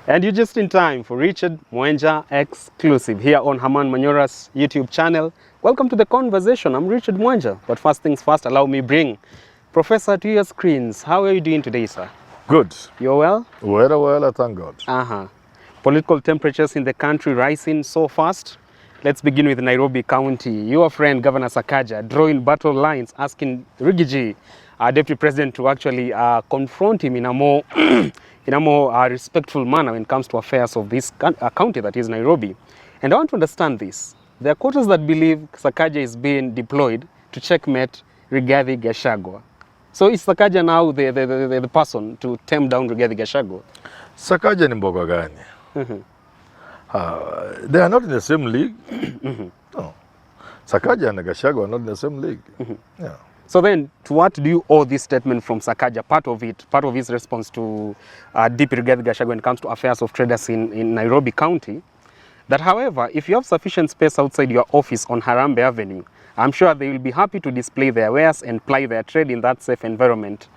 And you're just in time for Richard Mwenja exclusive here on Herman Manyora's YouTube channel. Welcome to the conversation. I'm Richard Mwenja, but first things first, allow me bring Professor to your screens. How are you doing today, sir? Good. You're well? Very well, I thank God. Political temperatures in the country rising so fast. Let's begin with Nairobi County. Your friend Governor Sakaja drawing battle lines, asking Rigathi, our Deputy President, to actually confront him in a more respectful manner when it comes to affairs of this county, that is Nairobi. And I want to understand this. There are quarters that believe Sakaja is being deployed to checkmate Rigathi Gachagua. So is Sakaja now the person to tame down Rigathi Gachagua? Sakaja ni mboga gani? They are not in the same league. No. Sakaja and Gachagua are not in the same league. Yeah. So then, to what do you owe this statement from Sakaja? Part of his response to DP Rigathi Gachagua when it comes to affairs of traders in Nairobi County, that however, if you have sufficient space outside your office on Harambee Avenue, I'm sure they will be happy to display their wares and ply their trade in that safe environment.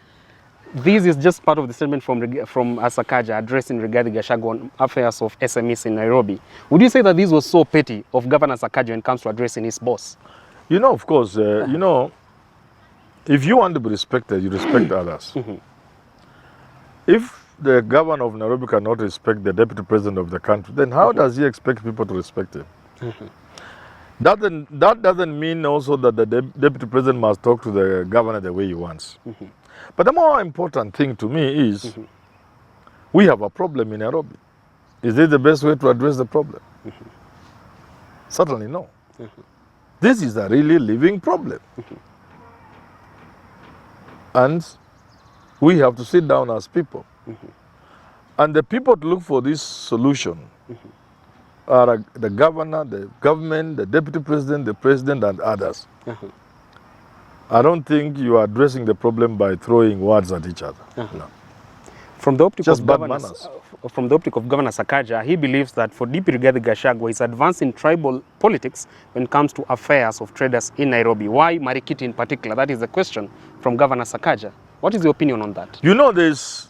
This is just part of the statement from Sakaja addressing Rigathi Gachagua on affairs of SMEs in Nairobi. Would you say that this was so petty of Governor Sakaja when it comes to addressing his boss? You know, of course, you know, if you want to be respected, you respect others. If the governor of Nairobi cannot respect the deputy president of the country, then how does he expect people to respect him? That doesn't mean also that the deputy president must talk to the governor the way he wants. But the more important thing to me is we have a problem in Nairobi. Is this the best way to address the problem? Certainly no. This is a really living problem. And we have to sit down as people. And the people to look for this solution are the governor, the government, the deputy president, the president, and others. I don't think you are addressing the problem by throwing words at each other. No. From the optic Just of bad Governor, manners. From the optic of Governor Sakaja, he believes that for DP Rigathi Gachagua is advancing tribal politics when it comes to affairs of traders in Nairobi. Why Marikiti in particular? That is the question from Governor Sakaja. What is your opinion on that? You know, there's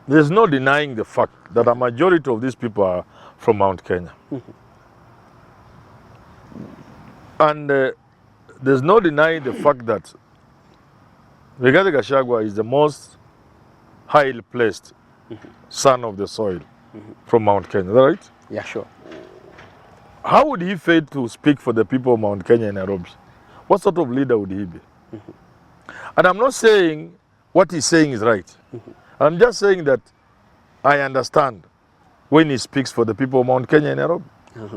no denying the fact that a majority of these people are from Mount Kenya. And there's no denying the fact that Rigathi Gachagua is the most highly placed son of the soil from Mount Kenya, is that right? Yeah, sure. How would he fail to speak for the people of Mount Kenya and Nairobi? What sort of leader would he be? And I'm not saying what he's saying is right. I'm just saying that I understand when he speaks for the people of Mount Kenya and Nairobi.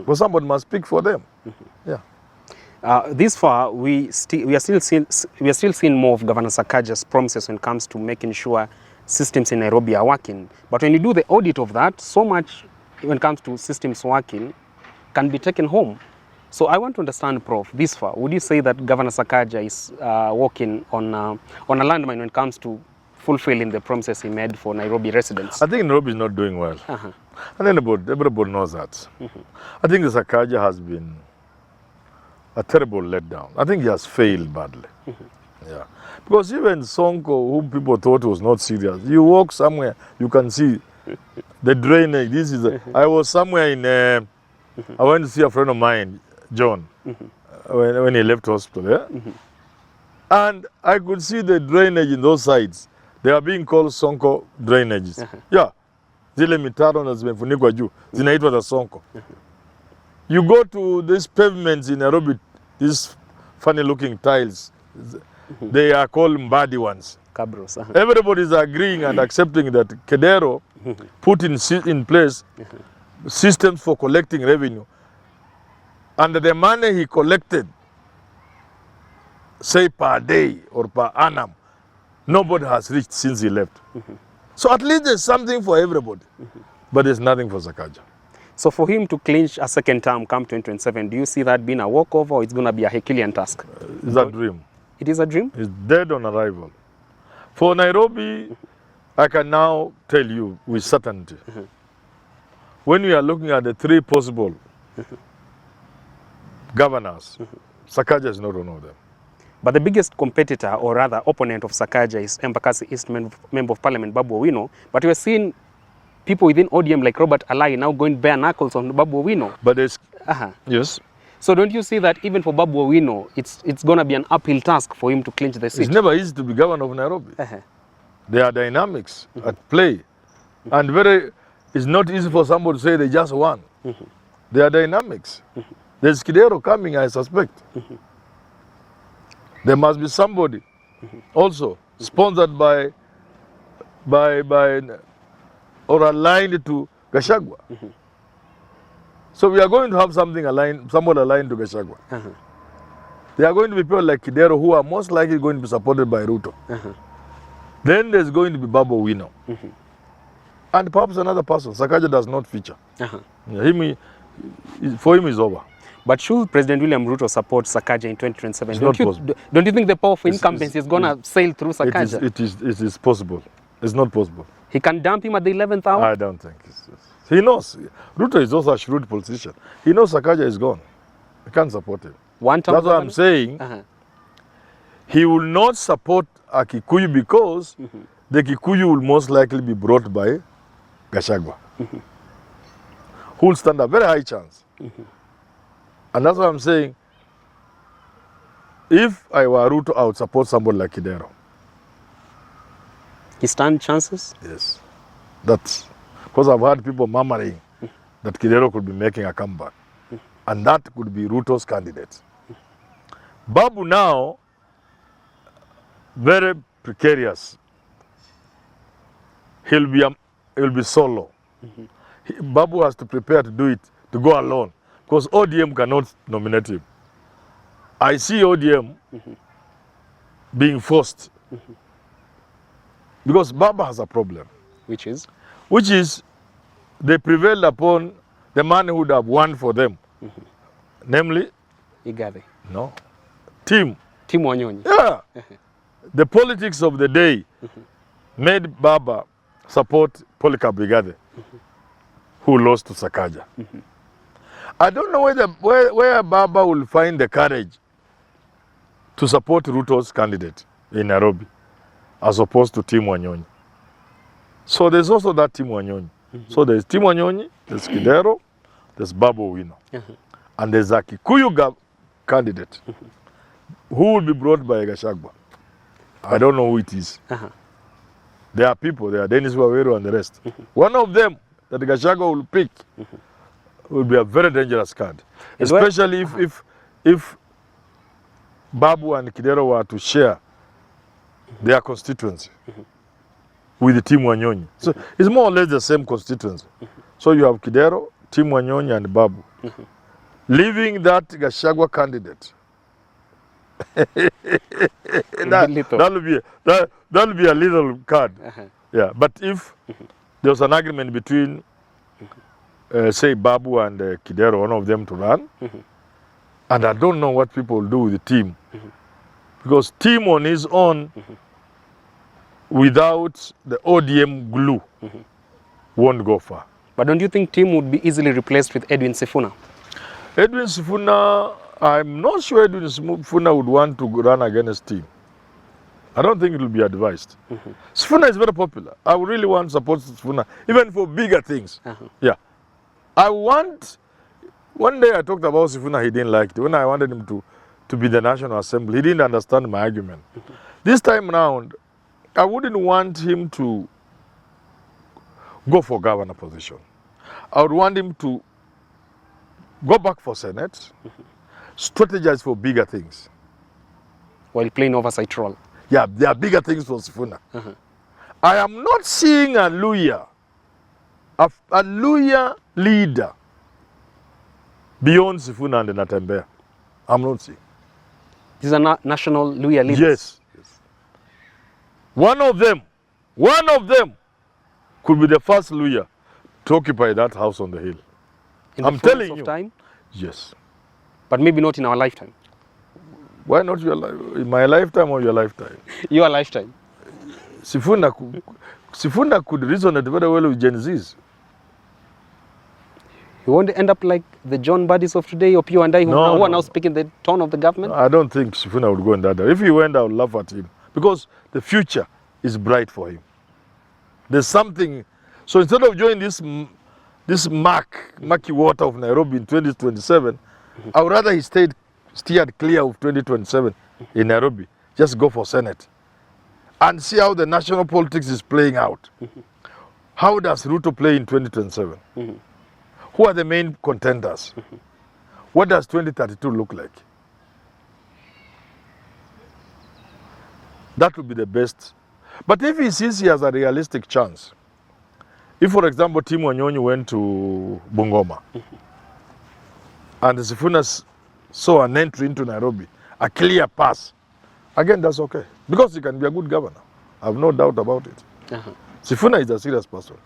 But somebody must speak for them. Yeah. This far, we are still seeing more of Governor Sakaja's promises when it comes to making sure systems in Nairobi are working. But when you do the audit of that, so much when it comes to systems working can be taken home. So I want to understand, Prof, this far, would you say that Governor Sakaja is working on a landmine when it comes to fulfilling the promises he made for Nairobi residents? I think Nairobi is not doing well. And everybody knows that. I think the Sakaja has been a terrible letdown. I think he has failed badly. Yeah. Because even Sonko, whom people thought was not serious, you walk somewhere, you can see the drainage. I was somewhere in, I went to see a friend of mine, John, when he left hospital. Yeah? And I could see the drainage in those sides. They are being called Sonko drainages. Yeah. Zile mitaro na zimefunikwa juu, zinaitwa za Sonko. You go to these pavements in Nairobi, these funny looking tiles, they are called mbadi ones. Cabros. Everybody is agreeing and accepting that Kedero put in place systems for collecting revenue. And the money he collected, say per day or per annum, nobody has reached since he left. So at least there's something for everybody. But there's nothing for Sakaja. So for him to clinch a second term come 2027, do you see that being a walkover or it's going to be a Herculean task? It's a dream. It is a dream? It's dead on arrival. For Nairobi, I can now tell you with certainty, when we are looking at the three possible governors, Sakaja is not one of them. But the biggest competitor, or rather opponent of Sakaja, is Embakasi East Member of Parliament Babu Owino. But we're seeing people within ODM like Robert Alai now going bare knuckles on Babu Owino. But there's, yes. So don't you see that even for Babu Owino, it's going to be an uphill task for him to clinch the seat? It's never easy to be governor of Nairobi. There are dynamics at play. And it's not easy for somebody to say they just won. There are dynamics. There's Kidero coming, I suspect. There must be somebody also sponsored by or aligned to Gachagua. So we are going to have something aligned, somewhat aligned to Gachagua. There are going to be people like Kidero who are most likely going to be supported by Ruto. Then there's going to be Babu Owino. And perhaps another person. Sakaja does not feature. For him, it's over. But should President William Ruto support Sakaja in 2027? Don't you think the power of incumbency is going to sail through Sakaja? It is possible. It's not possible. He can dump him at the 11th hour? I don't think. He knows. Ruto is also a shrewd politician. He knows Sakaja is gone. He can't support him. That's what I'm saying. He will not support a Kikuyu because the Kikuyu will most likely be brought by Gachagua, who will stand a very high chance. And that's what I'm saying. If I were Ruto, I would support somebody like Kidero. He stand chances? Yes. That's because I've heard people murmuring that Kidero could be making a comeback. And that could be Ruto's candidate. Babu now, very precarious. He'll be solo. Babu has to prepare to do it, to go alone. Because ODM cannot nominate him. I see ODM being forced. Because Baba has a problem. Which is? Which is, they prevailed upon the man who would have won for them. Namely? Rigathi. No. Tim Wanyonyi. Yeah. The politics of the day made Baba support Polycarp Rigathi, who lost to Sakaja. I don't know where Baba will find the courage to support Ruto's candidate in Nairobi, as opposed to Tim Wanyonyi. So there's also that Tim Wanyonyi. So there's Tim Wanyonyi, there's Kidero, there's Babu Owino. And there's a Kikuyu candidate who will be brought by Gachagua. I don't know who it is. There are people, there are Dennis Waweru and the rest. One of them that Gachagua will pick will be a very dangerous card. Especially if Babu and Kidero were to share their constituency with the Tim Wanyonyi. So it's more or less the same constituency. So you have Kidero, Tim Wanyonyi and Babu. Leaving that Gachagua candidate. That'll be a little card. Yeah, but if there was an agreement between say Babu and Kidero, one of them to run, and I don't know what people will do with the team, because team on his own without the ODM glue won't go far. But don't you think team would be easily replaced with Edwin Sifuna? Edwin Sifuna, I'm not sure Edwin Sifuna would want to run against team. I don't think it will be advised. Sifuna is very popular. I would really want to support Sifuna, even for bigger things. Yeah. One day I talked about Sifuna, he didn't like it. When I wanted him to be the National Assembly, he didn't understand my argument. This time around, I wouldn't want him to go for governor position. I would want him to go back for Senate, strategize for bigger things. While playing oversight role. Yeah, there are bigger things for Sifuna. I am not seeing a Luya leader beyond Sifuna and Natembeya. I'm not seeing. These are national Luya leaders? Yes. One of them could be the first Luya to occupy that house on the hill. I'm telling you. Time? Yes. But maybe not in our lifetime. Why not in my lifetime or your lifetime? Your lifetime. Sifuna could resonate very well with Gen Zs. You won't end up like the John Buddies of today, or you and I, who are now speaking the tone of the government? I don't think Sifuna would go in that direction. If he went, I would laugh at him. Because the future is bright for him. There's something So instead of joining this murky water of Nairobi in 2027, I would rather he steered clear of 2027 in Nairobi. Just go for Senate and see how the national politics is playing out. How does Ruto play in 2027? Who are the main contenders? What does 2032 look like? That would be the best. But if he sees he has a realistic chance, if, for example, Tim Wanyonyi went to Bungoma, and Sifuna saw an entry into Nairobi, a clear pass, again, that's okay. Because he can be a good governor. I have no doubt about it. Sifuna is a serious person.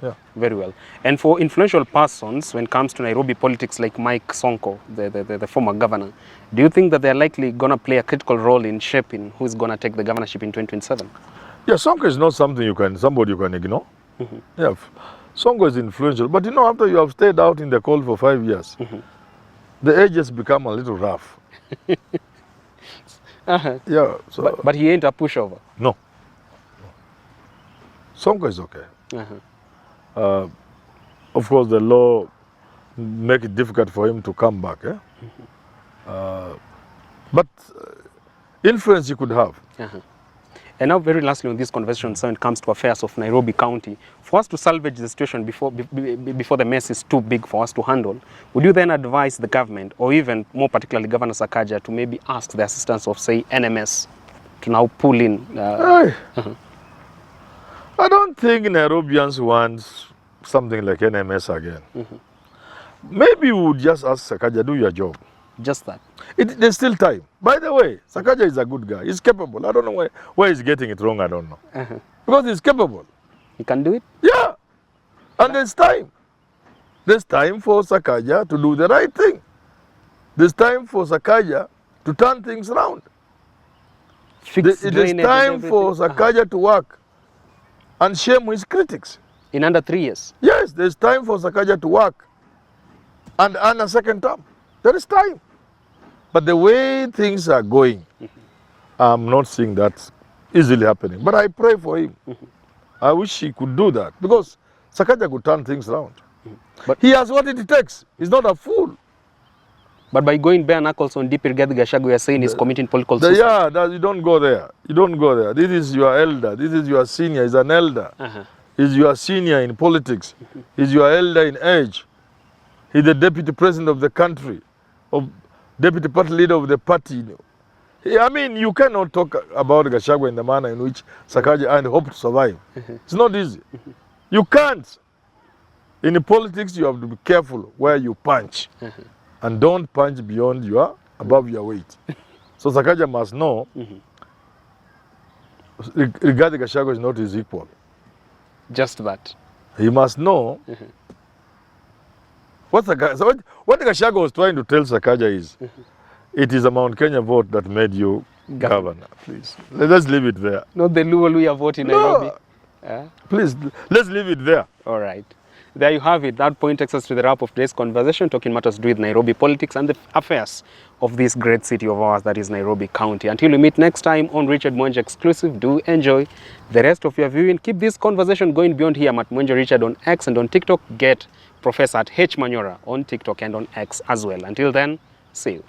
Yeah. Very well. And for influential persons, when it comes to Nairobi politics, like Mike Sonko, the former governor, do you think that they're likely going to play a critical role in shaping who's going to take the governorship in 2027? Yeah, Sonko is not somebody you can ignore. Yeah, Sonko is influential. But you know, after you have stayed out in the cold for 5 years, the edges become a little rough. Yeah. So, but he ain't a pushover. No. Sonko is okay. Of course, the law make it difficult for him to come back. But influence he could have. And now, very lastly on this conversation, so when it comes to affairs of Nairobi County, for us to salvage the situation before the mess is too big for us to handle, would you then advise the government, or even more particularly Governor Sakaja, to maybe ask the assistance of, say, NMS to now pull in? I don't think Nairobians want something like NMS again. Maybe we would just ask Sakaja, do your job. Just that. There's still time. By the way, Sakaja is a good guy. He's capable. I don't know why he's getting it wrong. I don't know. Because he's capable. He can do it? Yeah. And there's time. There's time for Sakaja to do the right thing. There's time for Sakaja to turn things around. There's time for Sakaja to work and shame his critics. In under 3 years? Yes, there's time for Sakaja to work and earn a second term. There is time. But the way things are going, I'm not seeing that easily happening. But I pray for him. I wish he could do that, because Sakaja could turn things around. But he has what it takes. He's not a fool. But by going bare knuckles on DP Rigathi Gachagua, you're saying he's committing political suicide. Yeah, you don't go there. You don't go there. This is your elder. This is your senior. He's an elder. He's your senior in politics. He's your elder in age. He's the deputy president of the country, of deputy party leader of the party. I mean, you cannot talk about Gachagua in the manner in which Sakaja and hope to survive. It's not easy. You can't. In politics, you have to be careful where you punch. And don't punch above your weight. So Sakaja must know Rigathi Gachagua is not his equal. Just that. He must know. What Gachagua was trying to tell Sakaja is, it is a Mount Kenya vote that made you governor. Please, let's leave it there. Not the Luo vote in Nairobi. Please, let's leave it there. All right. There you have it. That point takes us to the wrap of today's conversation, talking matters to do with Nairobi politics and the affairs of this great city of ours that is Nairobi County. Until we meet next time on Richard Mwenje Exclusive, do enjoy the rest of your viewing. Keep this conversation going beyond here. I'm at Mwenje Richard on X and on TikTok. Get Professor at H Manyora on TikTok and on X as well. Until then, see you.